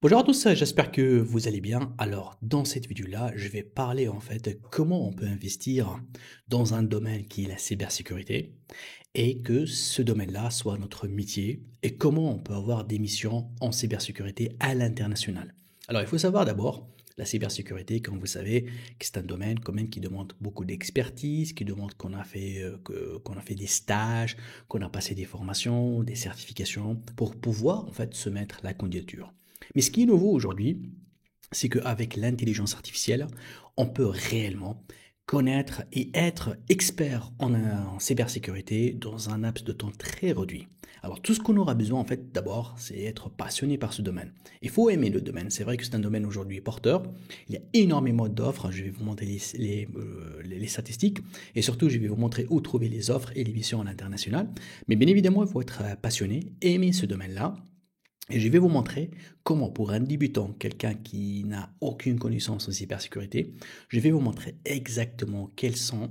Bonjour à tous, j'espère que vous allez bien. Alors, dans cette vidéo-là, je vais parler en fait comment on peut investir dans un domaine qui est la cybersécurité et que ce domaine-là soit notre métier et comment on peut avoir des missions en cybersécurité à l'international. Alors, il faut savoir d'abord, la cybersécurité, comme vous savez, que c'est un domaine quand même qui demande beaucoup d'expertise, qui demande qu'on a fait des stages, qu'on a passé des formations, des certifications pour pouvoir en fait se mettre la candidature. Mais ce qui est nouveau aujourd'hui, c'est qu'avec l'intelligence artificielle, on peut réellement connaître et être expert en cybersécurité dans un laps de temps très réduit. Alors tout ce qu'on aura besoin en fait d'abord, c'est être passionné par ce domaine. Il faut aimer le domaine. C'est vrai que c'est un domaine aujourd'hui porteur. Il y a énormément d'offres. Je vais vous montrer les statistiques et surtout je vais vous montrer où trouver les offres et les missions à l'international. Mais bien évidemment, il faut être passionné, aimer ce domaine-là et je vais vous montrer comment, pour un débutant, quelqu'un qui n'a aucune connaissance en cybersécurité, je vais vous montrer exactement quelles sont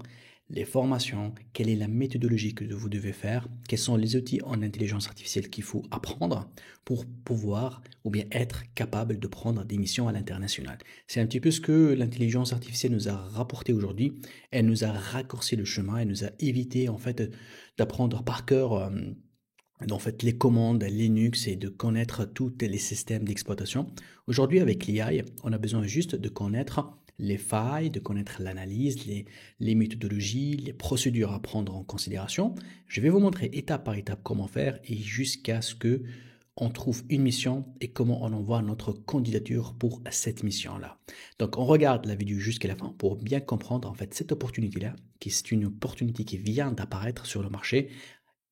les formations, quelle est la méthodologie que vous devez faire, quels sont les outils en intelligence artificielle qu'il faut apprendre pour pouvoir ou bien être capable de prendre des missions à l'international. C'est un petit peu ce que l'intelligence artificielle nous a rapporté aujourd'hui. Elle nous a raccourci le chemin, elle nous a évité en fait d'apprendre par cœur en fait, les commandes Linux et de connaître tous les systèmes d'exploitation. Aujourd'hui, avec l'AI, on a besoin juste de connaître les failles, de connaître l'analyse, les méthodologies, les procédures à prendre en considération. Je vais vous montrer étape par étape comment faire et jusqu'à ce que on trouve une mission et comment on envoie notre candidature pour cette mission-là. Donc, on regarde la vidéo jusqu'à la fin pour bien comprendre en fait cette opportunité-là, qui est une opportunité qui vient d'apparaître sur le marché,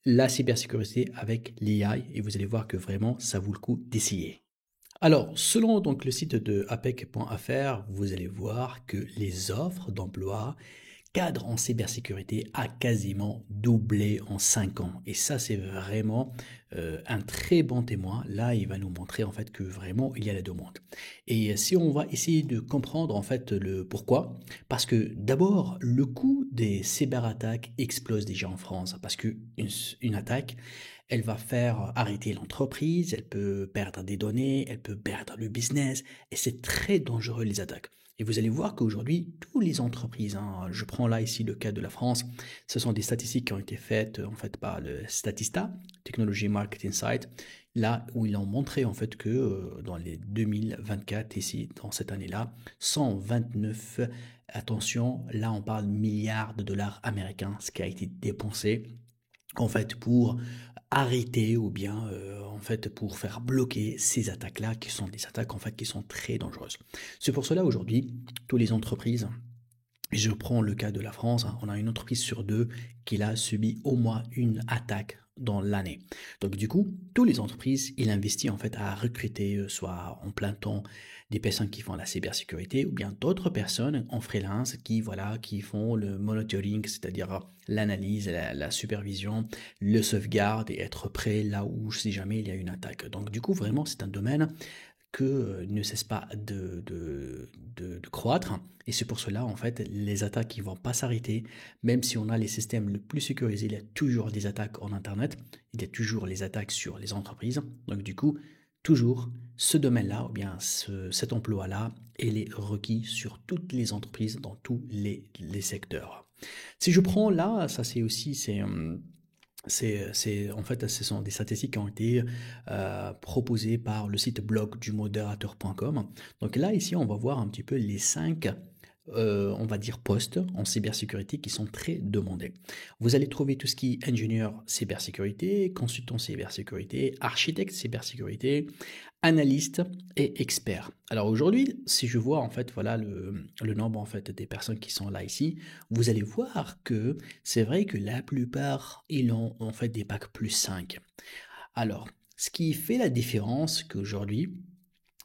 la cybersécurité avec l'AI, et vous allez voir que vraiment ça vaut le coup d'essayer. Alors, selon donc le site de apec.fr, vous allez voir que les offres d'emploi cadre en cybersécurité a quasiment doublé en 5 ans. Et ça, c'est vraiment un très bon témoin. Là, il va nous montrer en fait que vraiment il y a la demande. Et si on va essayer de comprendre en fait le pourquoi, parce que d'abord, le coût des cyberattaques explose déjà en France, parce que une attaque, elle va faire arrêter l'entreprise, elle peut perdre des données, elle peut perdre le business, et c'est très dangereux les attaques. Et vous allez voir qu'aujourd'hui, toutes les entreprises, hein, je prends là ici le cas de la France, ce sont des statistiques qui ont été faites en fait par le Statista, Technology Market Insight, là où ils ont montré en fait que dans les 2024, ici, dans cette année-là, 129, attention, là on parle milliards de dollars américains, ce qui a été dépensé en fait pour arrêter ou bien en fait pour faire bloquer ces attaques-là qui sont des attaques en fait qui sont très dangereuses. C'est pour cela aujourd'hui, toutes les entreprises, et je prends le cas de la France, hein, on a une entreprise sur deux qui a subi au moins une attaque dans l'année. Donc du coup, toutes les entreprises, ils investissent en fait à recruter soit en plein temps des personnes qui font la cybersécurité ou bien d'autres personnes en freelance qui voilà qui font le monitoring, c'est-à-dire l'analyse, la supervision, le sauvegarde et être prêt là où si jamais il y a une attaque. Donc du coup, vraiment, c'est un domaine que ne cesse pas de croître. Et c'est pour cela, en fait, les attaques ne vont pas s'arrêter. Même si on a les systèmes les plus sécurisés, il y a toujours des attaques en Internet. Il y a toujours les attaques sur les entreprises. Donc du coup, toujours ce domaine-là, ou bien cet emploi-là, il est requis sur toutes les entreprises, dans tous les secteurs. Si je prends là, ça c'est aussi, en fait, ce sont des statistiques qui ont été proposées par le site blog du modérateur.com. Donc là, ici, on va voir un petit peu les 5, on va dire, postes en cybersécurité qui sont très demandés. Vous allez trouver tout ce qui est ingénieur cybersécurité, consultant cybersécurité, architecte cybersécurité, analyste et expert. Alors aujourd'hui, si je vois en fait voilà le nombre en fait des personnes qui sont là ici, vous allez voir que c'est vrai que la plupart ils ont en fait des bacs plus 5. Alors, ce qui fait la différence qu'aujourd'hui,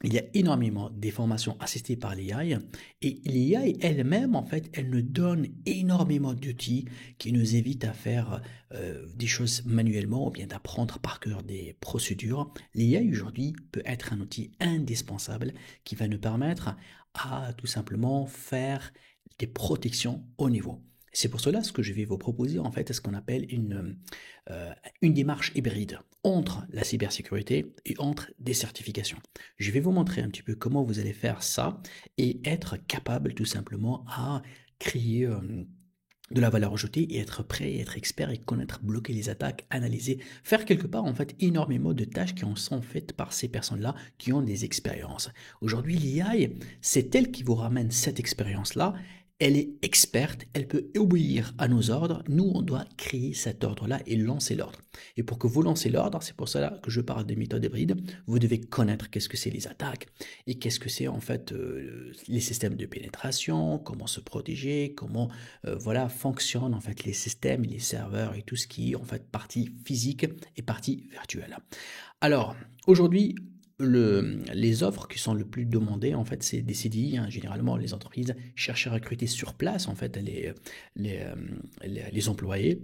il y a énormément de formations assistées par l'AI et l'AI elle-même, en fait, elle nous donne énormément d'outils qui nous évitent à faire des choses manuellement ou bien d'apprendre par cœur des procédures. L'AI aujourd'hui peut être un outil indispensable qui va nous permettre à tout simplement faire des protections au niveau. C'est pour cela ce que je vais vous proposer en fait, est ce qu'on appelle une démarche hybride entre la cybersécurité et entre des certifications. Je vais vous montrer un petit peu comment vous allez faire ça et être capable tout simplement à créer de la valeur ajoutée et être prêt, être expert et connaître, bloquer les attaques, analyser, faire quelque part en fait énormément de tâches qui en sont faites par ces personnes-là qui ont des expériences. Aujourd'hui, l'IA, c'est elle qui vous ramène cette expérience-là. Elle est experte, elle peut obéir à nos ordres. Nous, on doit créer cet ordre-là et lancer l'ordre. Et pour que vous lancez l'ordre, c'est pour cela que je parle des méthodes hybrides. Vous devez connaître qu'est-ce que c'est les attaques et qu'est-ce que c'est en fait les systèmes de pénétration, comment se protéger, comment voilà fonctionnent en fait les systèmes, les serveurs et tout ce qui est en fait partie physique et partie virtuelle. Alors aujourd'hui, les offres qui sont le plus demandées, en fait, c'est des CDI, hein. Généralement, les entreprises cherchent à recruter sur place, en fait, les, euh, les employés.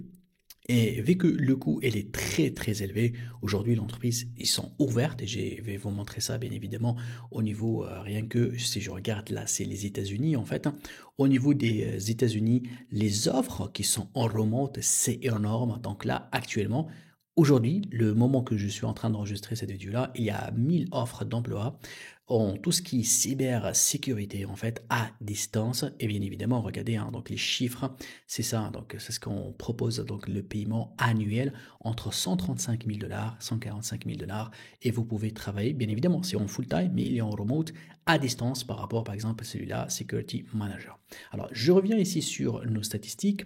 Et vu que le coût il est très très élevé, aujourd'hui l'entreprise ils sont ouvertes et je vais vous montrer ça bien évidemment au niveau rien que si je regarde là c'est les États-Unis en fait, hein. Au niveau des États-Unis les offres qui sont en remote c'est énorme donc là actuellement aujourd'hui le moment que je suis en train d'enregistrer cette vidéo là il y a 1000 offres d'emploi en tout ce qui est cybersécurité en fait à distance et bien évidemment regardez hein, donc les chiffres c'est ça, donc c'est ce qu'on propose, donc le paiement annuel entre 135 000 dollars, 145 000 dollars, et vous pouvez travailler, bien évidemment, c'est en full time, mais il est en remote à distance par rapport, par exemple, à celui-là, Security Manager. Alors, je reviens ici sur nos statistiques.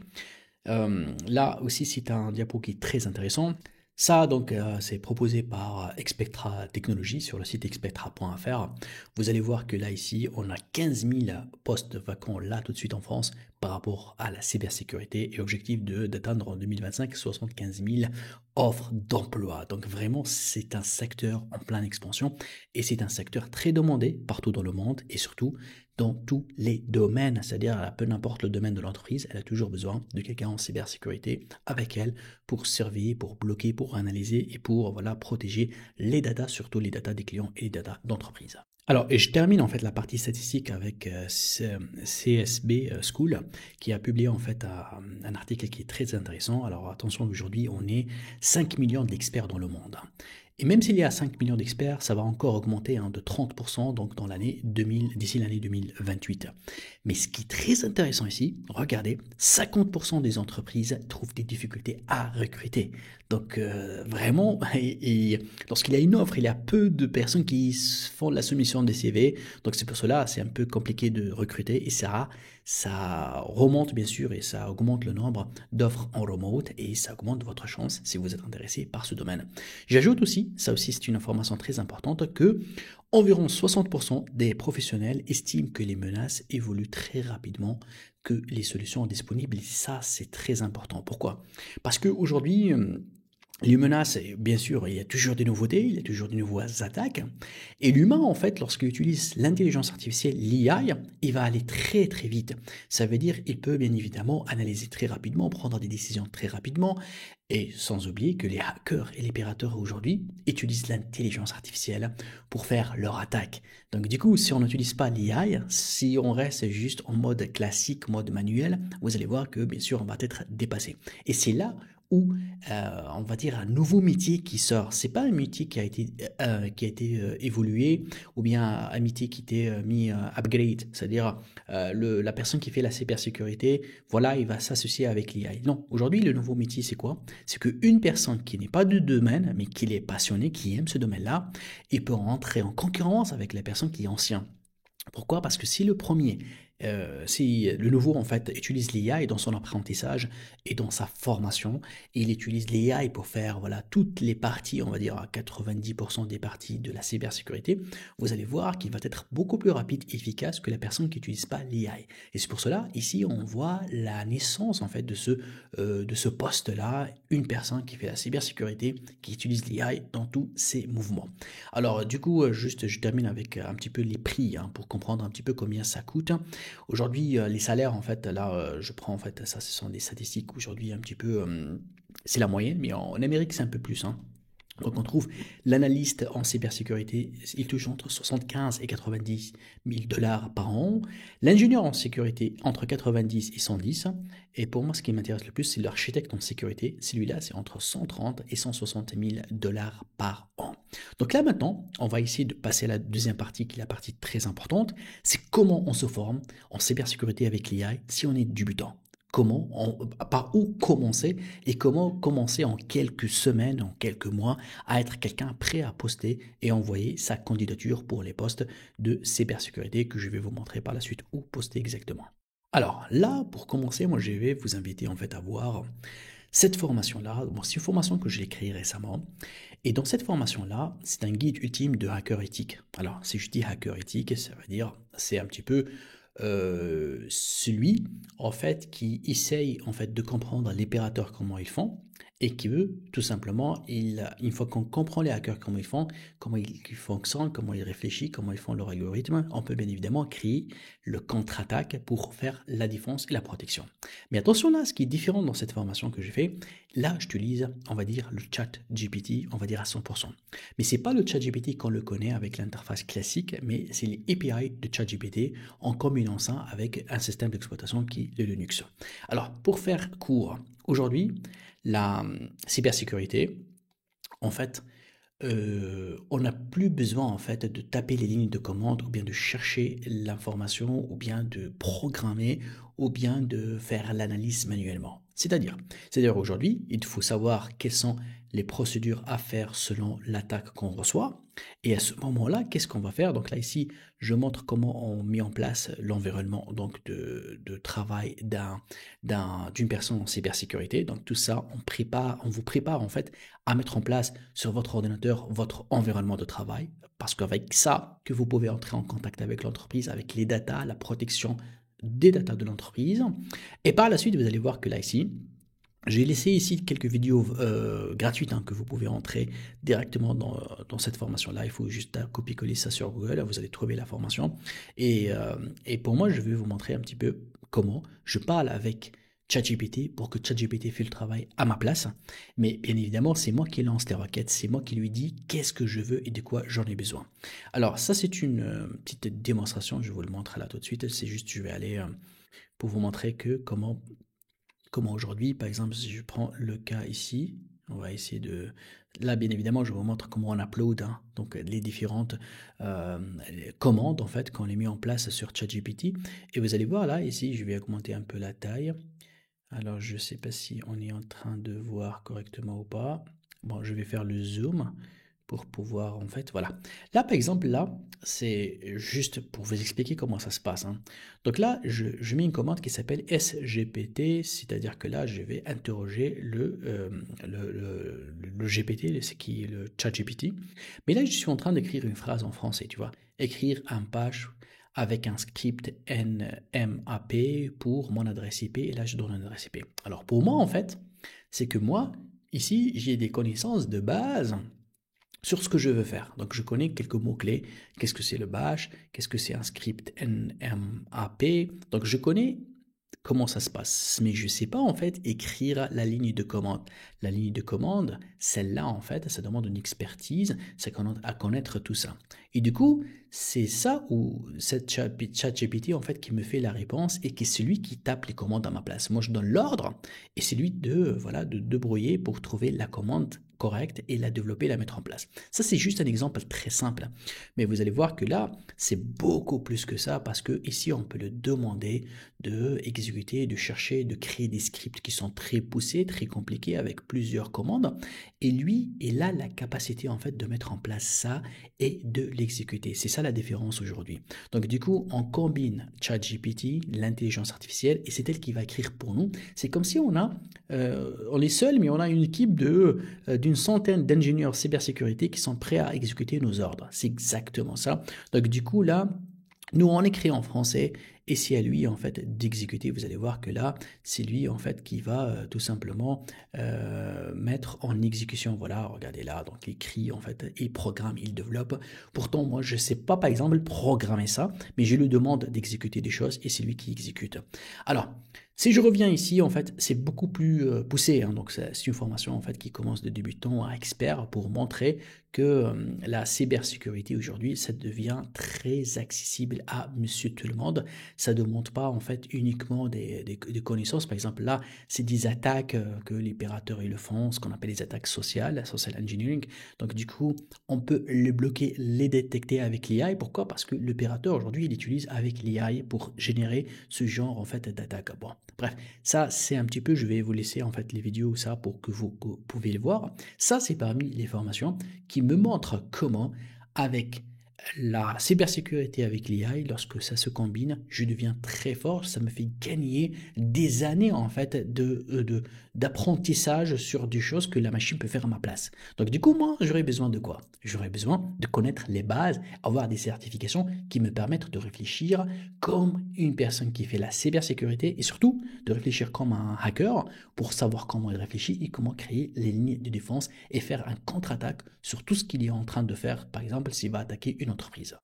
Là aussi, c'est un diapo qui est très intéressant. Ça, donc, c'est proposé par Expectra Technologies sur le site expectra.fr. Vous allez voir que là, ici, on a 15 000 postes vacants là tout de suite en France par rapport à la cybersécurité et objectif d'atteindre en 2025 75 000 offres d'emploi. Donc vraiment, c'est un secteur en pleine expansion et c'est un secteur très demandé partout dans le monde et surtout dans tous les domaines. C'est-à-dire, peu n'importe le domaine de l'entreprise, elle a toujours besoin de quelqu'un en cybersécurité avec elle pour surveiller, pour bloquer, pour analyser et pour voilà, protéger les datas, surtout les datas des clients et les datas d'entreprise. Alors, et je termine en fait la partie statistique avec CSB School qui a publié en fait un article qui est très intéressant. Alors attention, aujourd'hui on est 5 millions d'experts dans le monde. Et même s'il y a 5 millions d'experts, ça va encore augmenter hein, de 30% donc dans l'année 2000, d'ici l'année 2028. Mais ce qui est très intéressant ici, regardez, 50% des entreprises trouvent des difficultés à recruter. Donc vraiment, et lorsqu'il y a une offre, il y a peu de personnes qui font la soumission des CV. Donc c'est pour cela, c'est un peu compliqué de recruter et ça remonte bien sûr et ça augmente le nombre d'offres en remote et ça augmente votre chance si vous êtes intéressé par ce domaine. J'ajoute aussi, ça aussi c'est une information très importante, que environ 60% des professionnels estiment que les menaces évoluent très rapidement que les solutions disponibles. Et ça, c'est très important. Pourquoi? Parce qu'aujourd'hui, les menaces, bien sûr, il y a toujours des nouveautés, il y a toujours de nouvelles attaques. Et l'humain, en fait, lorsqu'il utilise l'intelligence artificielle, l'IA, il va aller très très vite. Ça veut dire qu'il peut bien évidemment analyser très rapidement, prendre des décisions très rapidement. Et sans oublier que les hackers et les pirates aujourd'hui utilisent l'intelligence artificielle pour faire leur attaque. Donc du coup, si on n'utilise pas l'IA, si on reste juste en mode classique, mode manuel, vous allez voir que bien sûr on va être dépassé. Et c'est là où on va dire un nouveau métier qui sort. C'est pas un métier qui a été évolué ou bien un métier qui a été mis upgrade, c'est-à-dire la personne qui fait la cybersécurité, voilà, il va s'associer avec l'IA. Non, aujourd'hui le nouveau métier c'est quoi? C'est qu'une personne qui n'est pas du domaine mais qui est passionnée, qui aime ce domaine-là, il peut rentrer en concurrence avec la personne qui est ancienne. Pourquoi? Parce que si le premier, si le nouveau en fait utilise l'IA dans son apprentissage et dans sa formation, il utilise l'IA pour faire voilà toutes les parties, on va dire à 90% des parties de la cybersécurité, vous allez voir qu'il va être beaucoup plus rapide et efficace que la personne qui n'utilise pas l'IA. Et c'est pour cela ici on voit la naissance en fait de ce poste-là, une personne qui fait la cybersécurité, qui utilise l'IA dans tous ses mouvements. Alors du coup, juste je termine avec un petit peu les prix hein, pour comprendre un petit peu combien ça coûte. Aujourd'hui, les salaires, en fait, là, je prends, en fait, ça, ce sont des statistiques aujourd'hui un petit peu, c'est la moyenne, mais en Amérique, c'est un peu plus, hein. Donc on trouve l'analyste en cybersécurité, il touche entre 75 et 90 000 dollars par an. L'ingénieur en sécurité entre 90 et 110. Et pour moi, ce qui m'intéresse le plus, c'est l'architecte en sécurité. Celui-là, c'est entre 130 et 160 000 dollars par an. Donc là maintenant, on va essayer de passer à la deuxième partie, qui est la partie très importante. C'est comment on se forme en cybersécurité avec l'IA si on est débutant. Par où commencer et comment commencer en quelques semaines, en quelques mois à être quelqu'un prêt à poster et envoyer sa candidature pour les postes de cybersécurité que je vais vous montrer par la suite où poster exactement. Alors là, pour commencer, moi je vais vous inviter en fait à voir cette formation-là. Bon, c'est une formation que j'ai créée récemment et dans cette formation-là, c'est un guide ultime de hacker éthique. Alors si je dis hacker éthique, ça veut dire c'est un petit peu celui en fait qui essaye en fait de comprendre les opérateurs comment ils font et qui veut tout simplement, une fois qu'on comprend les hackers comment ils font, comment ils fonctionnent, comment ils réfléchissent, comment ils font leur algorithme, on peut bien évidemment créer le contre-attaque pour faire la défense et la protection. Mais attention là, ce qui est différent dans cette formation que j'ai fait, là j'utilise, on va dire, le chat GPT, on va dire à 100%. Mais c'est pas le chat GPT qu'on le connaît avec l'interface classique, mais c'est les API de chat GPT en combinant ça avec un système d'exploitation qui est le Linux. Alors, pour faire court, aujourd'hui, la cybersécurité, en fait, on n'a plus besoin en fait de taper les lignes de commande ou bien de chercher l'information ou bien de programmer ou bien de faire l'analyse manuellement. C'est-à-dire aujourd'hui, il faut savoir quelles sont les procédures à faire selon l'attaque qu'on reçoit. Et à ce moment-là, qu'est-ce qu'on va faire? Donc là ici, je montre comment on met en place l'environnement donc de travail d'une personne en cybersécurité. Donc tout ça, on vous prépare en fait à mettre en place sur votre ordinateur votre environnement de travail. Parce qu'avec ça, que vous pouvez entrer en contact avec l'entreprise, avec les datas, la protection des datas de l'entreprise. Et par la suite, vous allez voir que là ici, j'ai laissé ici quelques vidéos gratuites que vous pouvez entrer directement dans cette formation-là. Il faut juste copier-coller ça sur Google, vous allez trouver la formation. Et pour moi, je vais vous montrer un petit peu comment je parle avec ChatGPT pour que ChatGPT fait le travail à ma place. Mais bien évidemment, c'est moi qui lance les requêtes, c'est moi qui lui dis qu'est-ce que je veux et de quoi j'en ai besoin. Alors ça, c'est une petite démonstration, je vous le montre là tout de suite. C'est juste, je vais aller pour vous montrer que comment aujourd'hui, par exemple, si je prends le cas ici, on va essayer de... Là, bien évidemment, je vous montre comment on upload, donc les différentes commandes, en fait, qu'on les met en place sur ChatGPT. Et vous allez voir, là, ici, je vais augmenter un peu la taille. Alors, je ne sais pas si on est en train de voir correctement ou pas. Bon, je vais faire le zoom pour pouvoir, en fait, voilà. Là, par exemple, là, c'est juste pour vous expliquer comment ça se passe. Donc là, je mets une commande qui s'appelle SGPT, c'est-à-dire que là, je vais interroger le GPT, c'est qui est le chat GPT. Mais là, je suis en train d'écrire une phrase en français, tu vois. Écrire un page avec un script nmap pour mon adresse IP, et là, je donne une adresse IP. Alors, pour moi, en fait, c'est que moi, ici, j'ai des connaissances de base sur ce que je veux faire. Donc, je connais quelques mots-clés. Qu'est-ce que c'est le bash? Qu'est-ce que c'est un script nmap? Donc, je connais comment ça se passe, mais je ne sais pas en fait écrire la ligne de commande. La ligne de commande, celle-là en fait, ça demande une expertise, ça à connaître tout ça. Et du coup, c'est ça où cette ChatGPT en fait qui me fait la réponse et qui est celui qui tape les commandes à ma place. Moi, je donne l'ordre et c'est lui de débrouiller pour trouver la commande correcte et la développer, la mettre en place. Ça, c'est juste un exemple très simple. Mais vous allez voir que là, c'est beaucoup plus que ça parce que ici, on peut le demander de exécuter, de chercher, de créer des scripts qui sont très poussés, très compliqués avec plusieurs commandes. Et lui, il a la capacité en fait de mettre en place ça et de l'exécuter. C'est ça la différence aujourd'hui. Donc du coup, on combine ChatGPT, l'intelligence artificielle, et c'est elle qui va écrire pour nous. C'est comme si on est seul, mais on a une équipe d'une centaine d'ingénieurs cybersécurité qui sont prêts à exécuter nos ordres. C'est exactement ça. Donc du coup, là, nous, on écrit en français et c'est à lui en fait d'exécuter. Vous allez voir que là, c'est lui en fait qui va tout simplement mettre en exécution. Voilà, regardez là, donc il écrit en fait, il programme, il développe. Pourtant, moi, je ne sais pas par exemple programmer ça, mais je lui demande d'exécuter des choses et c'est lui qui exécute. Alors, si je reviens ici, en fait, c'est beaucoup plus poussé, hein. Donc, c'est une formation en fait qui commence de débutant à expert pour montrer que la cybersécurité aujourd'hui, ça devient très accessible à monsieur tout le monde. Ça ne demande pas en fait uniquement des connaissances. Par exemple, là, c'est des attaques que les opérateurs ils le font, ce qu'on appelle les attaques sociales, social engineering. Donc, du coup, on peut les bloquer, les détecter avec l'IA. Pourquoi? Parce que l'opérateur aujourd'hui, il utilise avec l'IA pour générer ce genre en fait d'attaque. Bon, bref, ça c'est un petit peu, je vais vous laisser en fait les vidéos ça pour que vous pouvez les voir. Ça c'est parmi les formations qui me montrent comment avec la cybersécurité avec l'IA, lorsque ça se combine, je deviens très fort, ça me fait gagner des années en fait d'apprentissage sur des choses que la machine peut faire à ma place. Donc du coup, moi, j'aurais besoin de quoi? J'aurais besoin de connaître les bases, avoir des certifications qui me permettent de réfléchir comme une personne qui fait la cybersécurité et surtout de réfléchir comme un hacker pour savoir comment il réfléchit et comment créer les lignes de défense et faire un contre-attaque sur tout ce qu'il est en train de faire, par exemple s'il va attaquer une entreprise.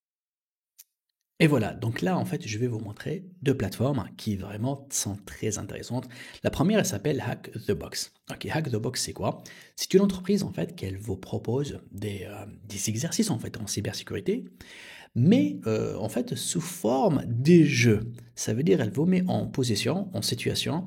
Et voilà, donc là en fait je vais vous montrer deux plateformes qui vraiment sont très intéressantes. La première elle s'appelle Hack the Box. Ok, Hack the Box c'est quoi? C'est une entreprise en fait qu'elle vous propose des exercices en fait en cybersécurité mais en fait sous forme des jeux. Ça veut dire elle vous met en position, en situation,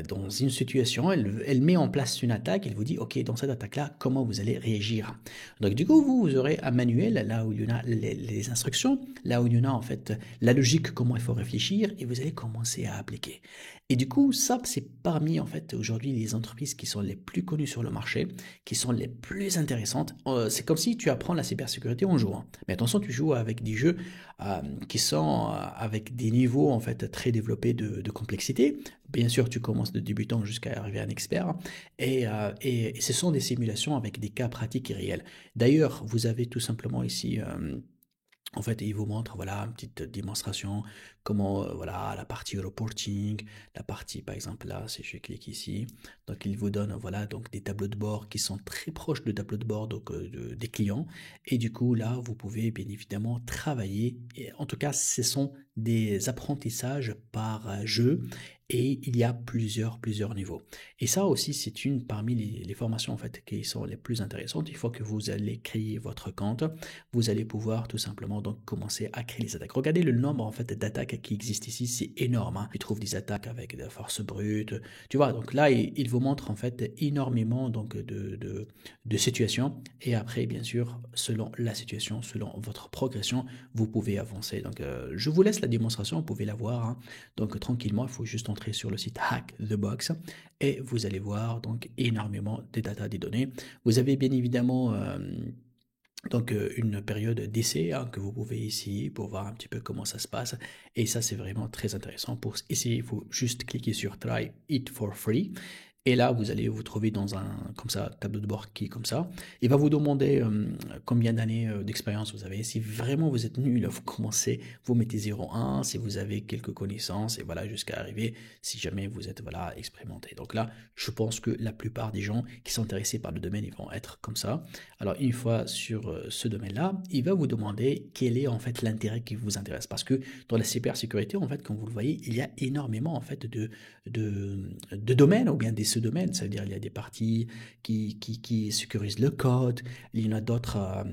dans une situation, elle met en place une attaque, elle vous dit, OK, dans cette attaque-là, comment vous allez réagir. Donc du coup, vous aurez un manuel, là où il y en a les instructions, là où il y en a en fait la logique, comment il faut réfléchir, et vous allez commencer à appliquer. Et du coup, ça, c'est parmi en fait aujourd'hui les entreprises qui sont les plus connues sur le marché, qui sont les plus intéressantes. C'est comme si tu apprends la cybersécurité en jouant. Mais attention, tu joues avec des jeux qui sont avec des niveaux en fait très développés de complexité. Bien sûr, tu commences de débutant jusqu'à arriver à un expert. Et ce sont des simulations avec des cas pratiques et réels. D'ailleurs, vous avez tout simplement ici en fait, il vous montre, voilà, une petite démonstration, comment, voilà, la partie reporting, la partie, par exemple, là, si je clique ici, donc il vous donne, voilà, donc des tableaux de bord qui sont très proches de tableaux de bord donc, des clients, et du coup, là, vous pouvez bien évidemment travailler, et en tout cas, ce sont des apprentissages par jeu, et il y a plusieurs niveaux. Et ça aussi, c'est une parmi les formations, en fait, qui sont les plus intéressantes. Il faut que vous allez créer votre compte, vous allez pouvoir tout simplement donc commencer à créer les attaques. Regardez le nombre en fait d'attaques qui existent ici, c'est énorme, hein. Tu trouves des attaques avec de la force brute, tu vois. Donc là, il vous montre en fait énormément donc de situations et après bien sûr selon la situation, selon votre progression, vous pouvez avancer. Donc je vous laisse la démonstration, vous pouvez la voir, hein. Donc tranquillement, il faut juste entrer sur le site Hack the Box et vous allez voir donc énormément de data, des données. Vous avez bien évidemment donc une période d'essai hein, que vous pouvez essayer pour voir un petit peu comment ça se passe. Et ça, c'est vraiment très intéressant. Pour essayer, il faut juste cliquer sur Try It for Free. Et là, vous allez vous trouver dans un comme ça, tableau de bord qui est comme ça. Il va vous demander combien d'années d'expérience vous avez. Si vraiment vous êtes nul, vous commencez, vous mettez 0,1. Si vous avez quelques connaissances, et voilà, jusqu'à arriver, si jamais vous êtes voilà, expérimenté. Donc là, je pense que la plupart des gens qui sont intéressés par le domaine, ils vont être comme ça. Alors, une fois sur ce domaine-là, il va vous demander quel est en fait l'intérêt qui vous intéresse. Parce que dans la cybersécurité, en fait, comme vous le voyez, il y a énormément en fait de domaines ou bien des sous-domaines. Ça veut dire il y a des parties qui sécurisent le code, il y en a d'autres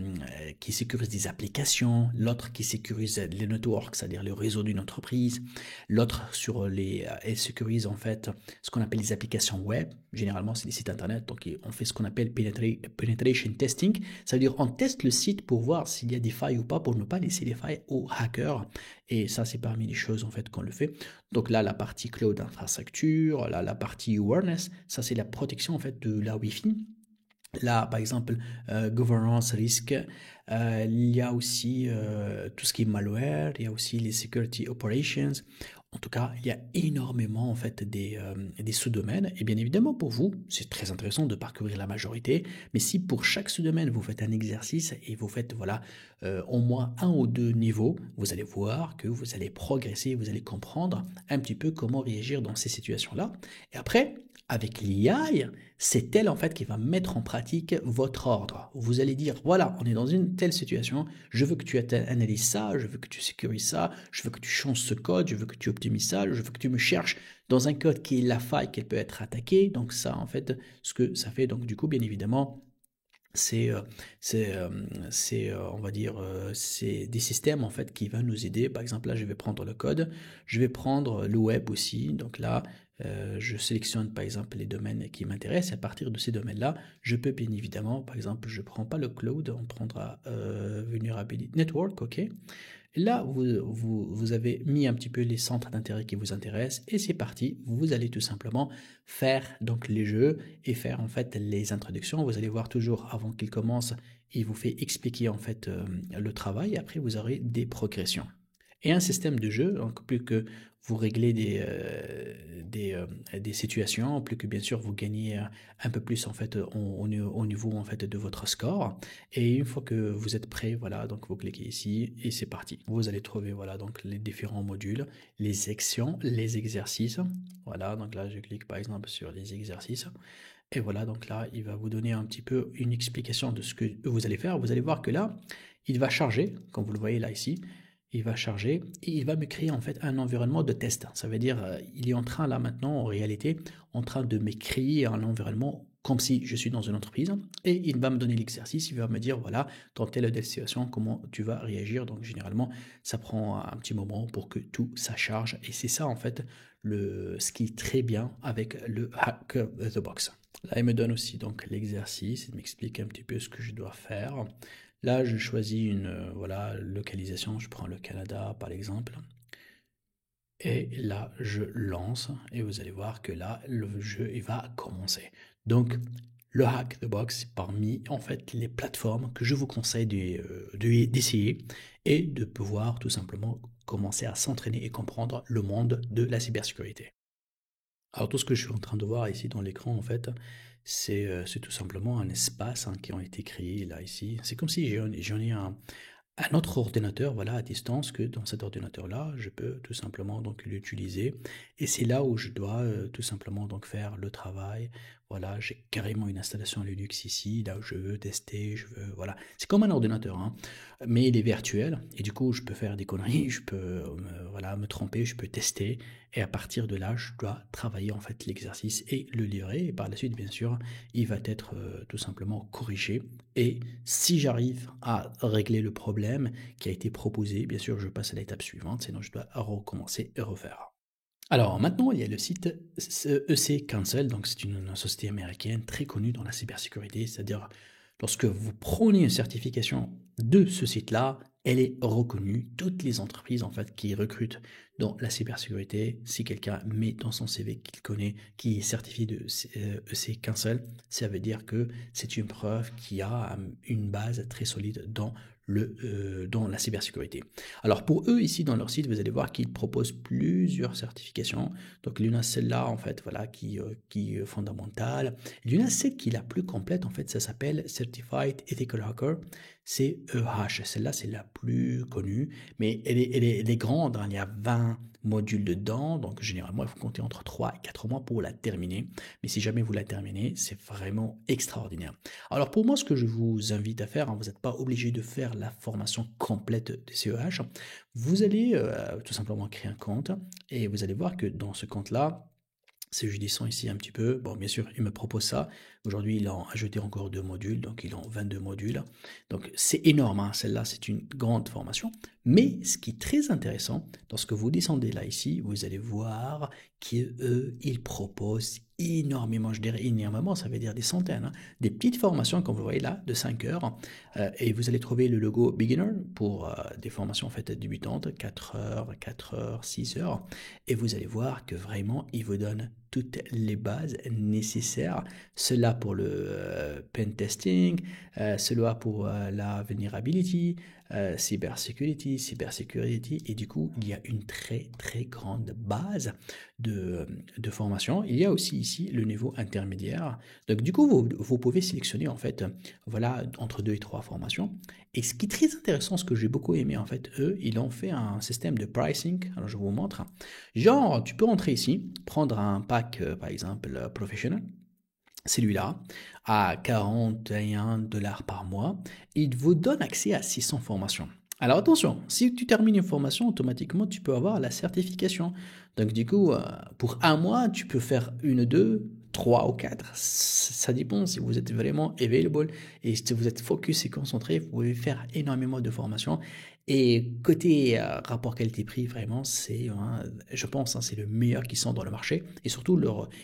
qui sécurisent des applications, l'autre qui sécurise les networks, c'est-à-dire le réseau d'une entreprise, l'autre sur elle sécurise en fait ce qu'on appelle les applications web. Généralement, c'est des sites internet, donc on fait ce qu'on appelle penetration testing. Ça veut dire on teste le site pour voir s'il y a des failles ou pas, pour ne pas laisser les failles aux hackers. Et ça, c'est parmi les choses en fait qu'on le fait. Donc là, la partie cloud infrastructure, là, la partie awareness, ça c'est la protection en fait de la Wi-Fi. Là, par exemple, governance, risque, il y a aussi tout ce qui est malware, il y a aussi les security operations. En tout cas, il y a énormément en fait des sous-domaines et bien évidemment pour vous, c'est très intéressant de parcourir la majorité, mais si pour chaque sous-domaine vous faites un exercice et vous faites voilà au moins un ou deux niveaux, vous allez voir que vous allez progresser, vous allez comprendre un petit peu comment réagir dans ces situations-là. Et après, avec l'IA, c'est elle en fait qui va mettre en pratique votre ordre. Vous allez dire voilà, on est dans une telle situation, je veux que tu analyses ça, je veux que tu sécurises ça, je veux que tu changes ce code, je veux que tu optimises ça, je veux que tu me cherches dans un code qui est la faille, qu'elle peut être attaquée. Donc ça, en fait, ce que ça fait, donc du coup, bien évidemment, c'est, euh, on va dire, c'est des systèmes en fait qui vont nous aider. Par exemple, là, je vais prendre le code, je vais prendre le web aussi. Donc là, je sélectionne par exemple les domaines qui m'intéressent. Et à partir de ces domaines-là, je peux bien évidemment, par exemple, je ne prends pas le cloud, on prendra Vulnerability Network, ok. Là, vous avez mis un petit peu les centres d'intérêt qui vous intéressent et c'est parti. Vous allez tout simplement faire donc les jeux et faire en fait les introductions. Vous allez voir toujours avant qu'il commence, il vous fait expliquer en fait le travail. Après, vous aurez des progressions. Et un système de jeu, donc plus que vous réglez des situations, plus que bien sûr vous gagnez un peu plus en fait au niveau en fait de votre score. Et une fois que vous êtes prêt, voilà, donc vous cliquez ici et c'est parti. Vous allez trouver voilà donc les différents modules, les sections, les exercices. Voilà, donc là je clique par exemple sur les exercices. Et voilà, donc là, il va vous donner un petit peu une explication de ce que vous allez faire. Vous allez voir que là, il va charger, comme vous le voyez là ici, il va charger et il va me créer en fait un environnement de test. Ça veut dire, il est en train là maintenant, en réalité, en train de me créer un environnement comme si je suis dans une entreprise et il va me donner l'exercice, il va me dire voilà, dans telle ou telle situation, comment tu vas réagir. Donc généralement, ça prend un petit moment pour que tout ça charge et c'est ça en fait ce qui est très bien avec le Hack the Box. Là, il me donne aussi donc l'exercice, il m'explique un petit peu ce que je dois faire. Là, je choisis une voilà, localisation, je prends le Canada par exemple. Et là, je lance et vous allez voir que là, le jeu il va commencer. Donc, le Hack the Box, c'est parmi en fait les plateformes que je vous conseille d'essayer et de pouvoir tout simplement commencer à s'entraîner et comprendre le monde de la cybersécurité. Alors tout ce que je suis en train de voir ici dans l'écran, en fait, c'est tout simplement un espace hein, qui a été créé là, ici. C'est comme si j'en ai un autre ordinateur, voilà, à distance, que dans cet ordinateur-là, je peux tout simplement donc l'utiliser. Et c'est là où je dois tout simplement donc faire le travail. Voilà, j'ai carrément une installation Linux ici, là où je veux tester, je veux, voilà. C'est comme un ordinateur, hein, mais il est virtuel. Et du coup, je peux faire des conneries, je peux voilà, me tromper, je peux tester. Et à partir de là, je dois travailler en fait l'exercice et le livrer. Et par la suite, bien sûr, il va être tout simplement corrigé. Et si j'arrive à régler le problème qui a été proposé, bien sûr, je passe à l'étape suivante, sinon je dois recommencer et refaire. Alors maintenant, il y a le site EC Council, donc c'est une société américaine très connue dans la cybersécurité, c'est-à-dire lorsque vous prenez une certification de ce site-là, elle est reconnue. Toutes les entreprises en fait qui recrutent dans la cybersécurité, si quelqu'un met dans son CV qu'il connaît, qui est certifié de EC Council, ça veut dire que c'est une preuve qui a une base très solide dans la cybersécurité. Alors pour eux, ici dans leur site, vous allez voir qu'ils proposent plusieurs certifications. Donc l'une a celle-là, en fait, voilà, qui est fondamentale. L'une a celle qui est la plus complète, en fait, ça s'appelle Certified Ethical Hacker, CEH. Celle-là, c'est la plus connue, mais elle est grande, hein. Il y a 20 modules dedans, donc généralement, il faut compter entre 3 et 4 mois pour la terminer. Mais si jamais vous la terminez, c'est vraiment extraordinaire. Alors pour moi, ce que je vous invite à faire, hein, vous n'êtes pas obligé de faire la formation complète des CEH. Vous allez tout simplement créer un compte et vous allez voir que dans ce compte-là, si je descends ici un petit peu, bon bien sûr il me propose ça, aujourd'hui il a ajouté encore 2 modules, donc il en 22 modules, donc c'est énorme, hein. Celle-là c'est une grande formation, mais ce qui est très intéressant, lorsque vous descendez là ici, vous allez voir qu'ils proposent énormément, je dirais énormément, ça veut dire des centaines, hein, des petites formations comme vous voyez là, de 5 heures, et vous allez trouver le logo Beginner pour des formations en fait débutantes, 4 heures, 6 heures, et vous allez voir que vraiment, il vous donne toutes les bases nécessaires. Cela pour le pen testing, cela pour la vulnerability, cybersecurity, et du coup, il y a une très très grande base de formation. Il y a aussi ici le niveau intermédiaire. Donc du coup, vous pouvez sélectionner en fait, voilà, entre 2 et 3 formations. Et ce qui est très intéressant, ce que j'ai beaucoup aimé en fait, eux, ils ont fait un système de pricing. Alors je vous montre. Genre, tu peux entrer ici, prendre un pack, par exemple, professionnel, celui-là, à 41 $ par mois. Il vous donne accès à 600 formations. Alors attention, si tu termines une formation, automatiquement, tu peux avoir la certification. Donc du coup, pour un mois, tu peux faire une, deux, trois ou quatre. Ça dépend si vous êtes vraiment available et si vous êtes focus et concentré, vous pouvez faire énormément de formations. Et côté rapport qualité-prix, vraiment, c'est, je pense, c'est le meilleur qui sont dans le marché. Et surtout,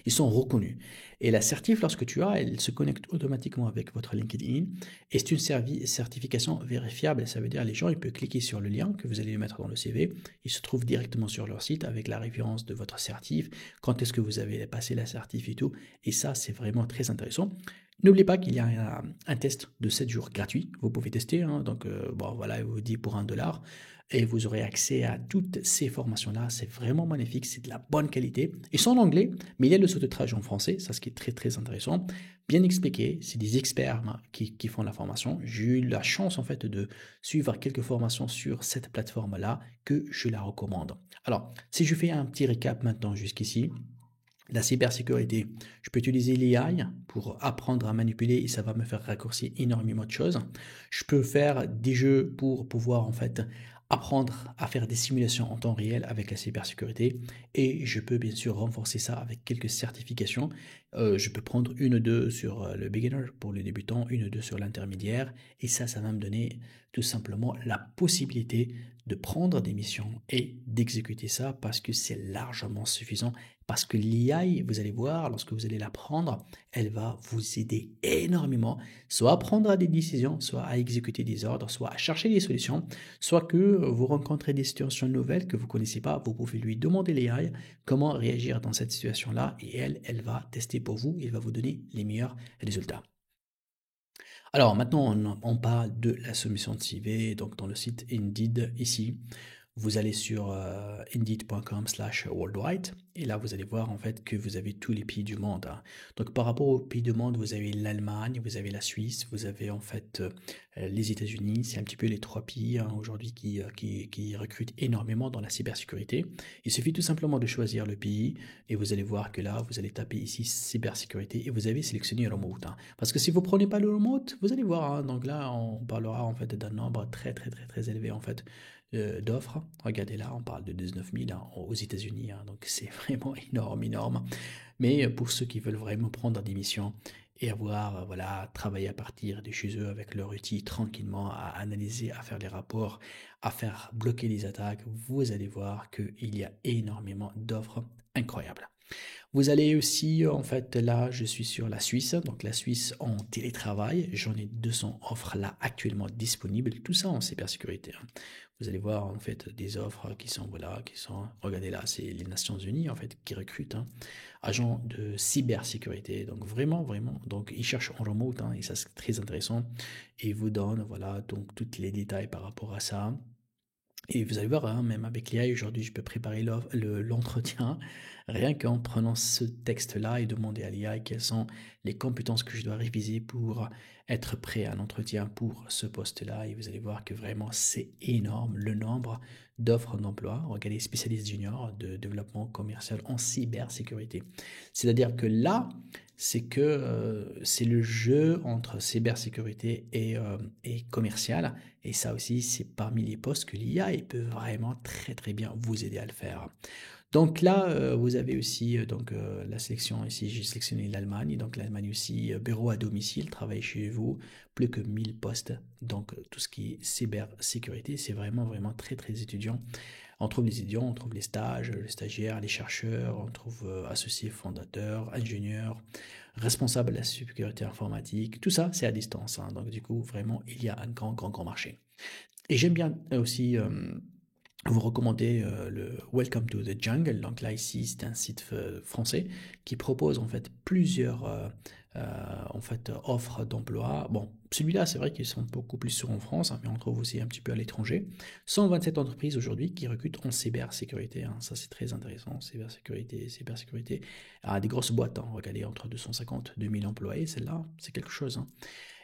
ils sont reconnus. Et la certif, lorsque tu as, elle se connecte automatiquement avec votre LinkedIn. Et c'est une certification vérifiable. Ça veut dire les gens, ils peuvent cliquer sur le lien que vous allez mettre dans le CV. Il se trouve directement sur leur site avec la référence de votre certif. Quand est-ce que vous avez passé la certif et tout. Et ça, c'est vraiment très intéressant. N'oubliez pas qu'il y a un test de 7 jours gratuit. Vous pouvez tester. Donc, bon, voilà, il vous dit pour 1 $ et vous aurez accès à toutes ces formations-là. C'est vraiment magnifique, c'est de la bonne qualité. Ils sont en anglais, mais il y a le sous-titrage en français, ça ce qui est très très intéressant. Bien expliqué, c'est des experts qui font la formation. J'ai eu la chance en fait de suivre quelques formations sur cette plateforme-là que je la recommande. Alors, si je fais un petit récap maintenant jusqu'ici, la cybersécurité, je peux utiliser l'AI pour apprendre à manipuler et ça va me faire raccourcir énormément de choses. Je peux faire des jeux pour pouvoir en fait apprendre à faire des simulations en temps réel avec la cybersécurité et je peux bien sûr renforcer ça avec quelques certifications. Je peux prendre une ou deux sur le beginner pour les débutants, une ou deux sur l'intermédiaire et ça va me donner tout simplement la possibilité de prendre des missions et d'exécuter ça parce que c'est largement suffisant. Parce que l'IA, vous allez voir, lorsque vous allez l'apprendre, elle va vous aider énormément, soit à prendre des décisions, soit à exécuter des ordres, soit à chercher des solutions, soit que vous rencontrez des situations nouvelles que vous ne connaissez pas, vous pouvez lui demander l'IA comment réagir dans cette situation-là et elle va tester pour vous, elle va vous donner les meilleurs résultats. Alors maintenant, on parle de la soumission de CV, donc dans le site Indeed ici. Vous allez sur indeed.com/worldwide et là vous allez voir en fait que vous avez tous les pays du monde. Donc par rapport aux pays du monde, vous avez l'Allemagne, vous avez la Suisse, vous avez en fait les États-Unis. C'est un petit peu les 3 pays aujourd'hui qui recrutent énormément dans la cybersécurité. Il suffit tout simplement de choisir le pays et vous allez voir que là vous allez taper ici cybersécurité et vous avez sélectionné remote. Parce que si vous prenez pas le remote, vous allez voir. Donc là on parlera en fait d'un nombre très très très très élevé en fait d'offres. Regardez là, on parle de 19 000 aux États-Unis, donc c'est vraiment énorme, énorme. Mais pour ceux qui veulent vraiment prendre des missions et avoir, voilà, travailler à partir de chez eux avec leur outil tranquillement, à analyser, à faire les rapports, à faire bloquer les attaques, vous allez voir qu'il y a énormément d'offres incroyables. Vous allez aussi, en fait, là, je suis sur la Suisse, donc la Suisse en télétravail. J'en ai 200 offres là actuellement disponibles, tout ça en cybersécurité. Vous allez voir, en fait, des offres qui sont, voilà, regardez là, c'est les Nations Unies, en fait, qui recrutent agents de cybersécurité. Donc vraiment, vraiment, donc ils cherchent en remote, et ça c'est très intéressant. Et ils vous donnent, voilà, donc tous les détails par rapport à ça. Et vous allez voir, même avec l'IA, aujourd'hui, je peux préparer l'entretien rien qu'en prenant ce texte-là et demander à l'IA quelles sont les compétences que je dois réviser pour être prêt à l'entretien pour ce poste-là. Et vous allez voir que vraiment, c'est énorme le nombre d'offres d'emploi. Regardez, spécialiste junior de développement commercial en cybersécurité. C'est-à-dire que là, c'est le jeu entre cybersécurité et commercial. Et ça aussi, c'est parmi les postes que l'IA peut vraiment très très bien vous aider à le faire. Donc là, vous avez aussi la sélection ici, j'ai sélectionné l'Allemagne. Donc l'Allemagne aussi, bureau à domicile, travail chez vous, plus que 1000 postes. Donc tout ce qui est cybersécurité, c'est vraiment vraiment très très étudiant. On trouve les étudiants, on trouve les stages, les stagiaires, les chercheurs, on trouve associés fondateurs, ingénieurs, responsables de la sécurité informatique. Tout ça, c'est à distance. Donc du coup, vraiment, il y a un grand, grand, grand marché. Et j'aime bien aussi vous recommander le Welcome to the Jungle. Donc là, ici, c'est un site français qui propose en fait plusieurs offres d'emploi. Bon, celui-là, c'est vrai qu'ils sont beaucoup plus sur en France, hein, mais on trouve aussi un petit peu à l'étranger. 127 entreprises aujourd'hui qui recrutent en cybersécurité, hein. Ça, c'est très intéressant. Cybersécurité. Ah, des grosses boîtes, hein. Regardez, entre 250 et 2000 employés, celle-là, c'est quelque chose, hein.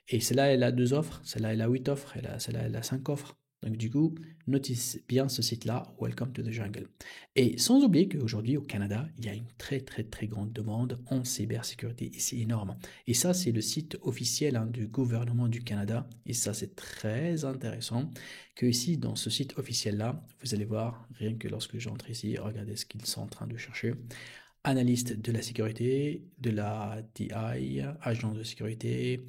Et celle-là, elle a 2 offres, celle-là, elle a 8 offres, celle-là, elle a 5 offres. Donc du coup, notice bien ce site-là, Welcome to the Jungle. Et sans oublier qu'aujourd'hui au Canada, il y a une très très très grande demande en cybersécurité et c'est énorme. Et ça, c'est le site officiel, hein, du gouvernement du Canada. Et ça, c'est très intéressant que ici, dans ce site officiel-là, vous allez voir, rien que lorsque j'entre ici, regardez ce qu'ils sont en train de chercher. Analyste de la sécurité, de la DI, agent de sécurité,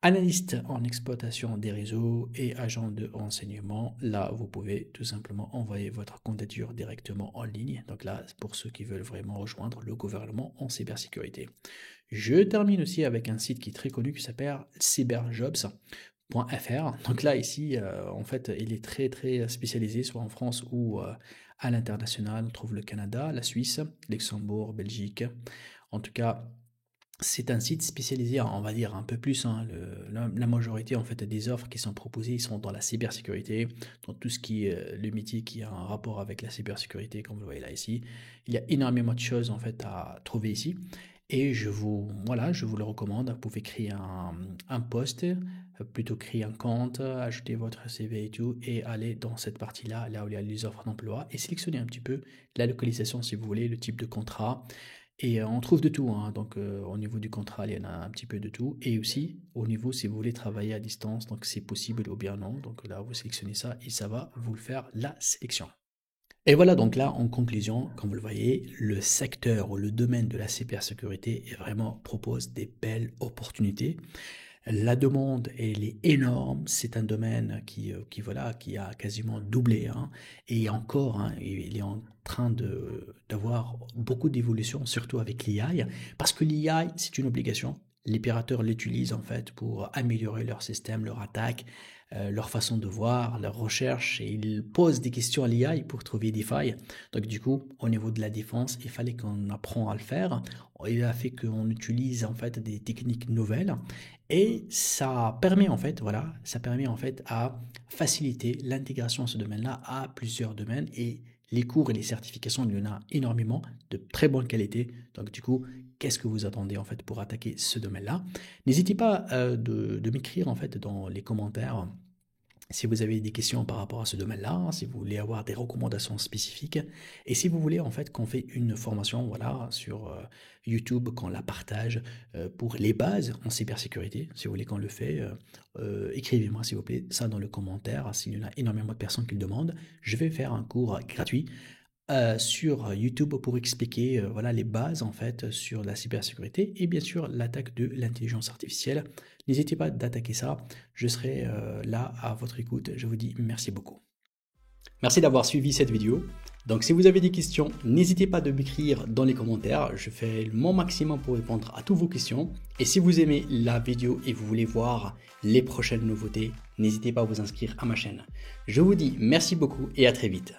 analyste en exploitation des réseaux et agent de renseignement. Là, vous pouvez tout simplement envoyer votre candidature directement en ligne. Donc là, pour ceux qui veulent vraiment rejoindre le gouvernement en cybersécurité. Je termine aussi avec un site qui est très connu qui s'appelle cyberjobs.fr. Donc là, ici, en fait, il est très très spécialisé, soit en France ou à l'international. On trouve le Canada, la Suisse, Luxembourg, Belgique. En tout cas, c'est un site spécialisé, on va dire un peu plus, hein, la majorité en fait des offres qui sont proposées, ils sont dans la cybersécurité, dans tout ce qui est le métier qui a un rapport avec la cybersécurité, comme vous le voyez là ici. Il y a énormément de choses en fait à trouver ici. Et voilà, je vous le recommande. Vous pouvez créer un post, plutôt créer un compte, ajouter votre CV et tout, et aller dans cette partie-là, là où il y a les offres d'emploi, et sélectionner un petit peu la localisation si vous voulez, le type de contrat. Et on trouve de tout, hein. Donc au niveau du contrat, il y en a un petit peu de tout. Et aussi au niveau si vous voulez travailler à distance, donc c'est possible ou bien non. Donc là, vous sélectionnez ça et ça va vous le faire la sélection. Et voilà donc là, en conclusion, comme vous le voyez, le secteur ou le domaine de la cybersécurité est vraiment propose des belles opportunités. La demande, elle est énorme. C'est un domaine voilà, qui a quasiment doublé, hein. Et encore, hein, il est en train d'avoir beaucoup d'évolution, surtout avec l'IA, parce que l'IA, c'est une obligation. Les opérateurs l'utilisent en fait pour améliorer leur système, leur attaque, leur façon de voir, leur recherche, et ils posent des questions à l'IA pour trouver des failles. Donc du coup, au niveau de la défense, il fallait qu'on apprend à le faire. Il a fait qu'on utilise en fait des techniques nouvelles et ça permet en fait, voilà, ça permet en fait à faciliter l'intégration à ce domaine-là à plusieurs domaines et les cours et les certifications, il y en a énormément de très bonne qualité. Donc du coup, qu'est-ce que vous attendez en fait pour attaquer ce domaine-là? N'hésitez pas de m'écrire en fait dans les commentaires si vous avez des questions par rapport à ce domaine-là, si vous voulez avoir des recommandations spécifiques, et si vous voulez en fait qu'on fait une formation, voilà, sur YouTube, qu'on la partage pour les bases en cybersécurité, si vous voulez qu'on le fait, écrivez-moi s'il vous plaît ça dans le commentaire. S'il y en a énormément de personnes qui le demandent, je vais faire un cours gratuit sur YouTube pour expliquer voilà, les bases en fait sur la cybersécurité et bien sûr l'attaque de l'intelligence artificielle. N'hésitez pas d'attaquer ça, je serai là à votre écoute. Je vous dis merci beaucoup. Merci d'avoir suivi cette vidéo. Donc si vous avez des questions, n'hésitez pas de m'écrire dans les commentaires. Je fais mon maximum pour répondre à toutes vos questions. Et si vous aimez la vidéo et vous voulez voir les prochaines nouveautés, n'hésitez pas à vous inscrire à ma chaîne. Je vous dis merci beaucoup et à très vite.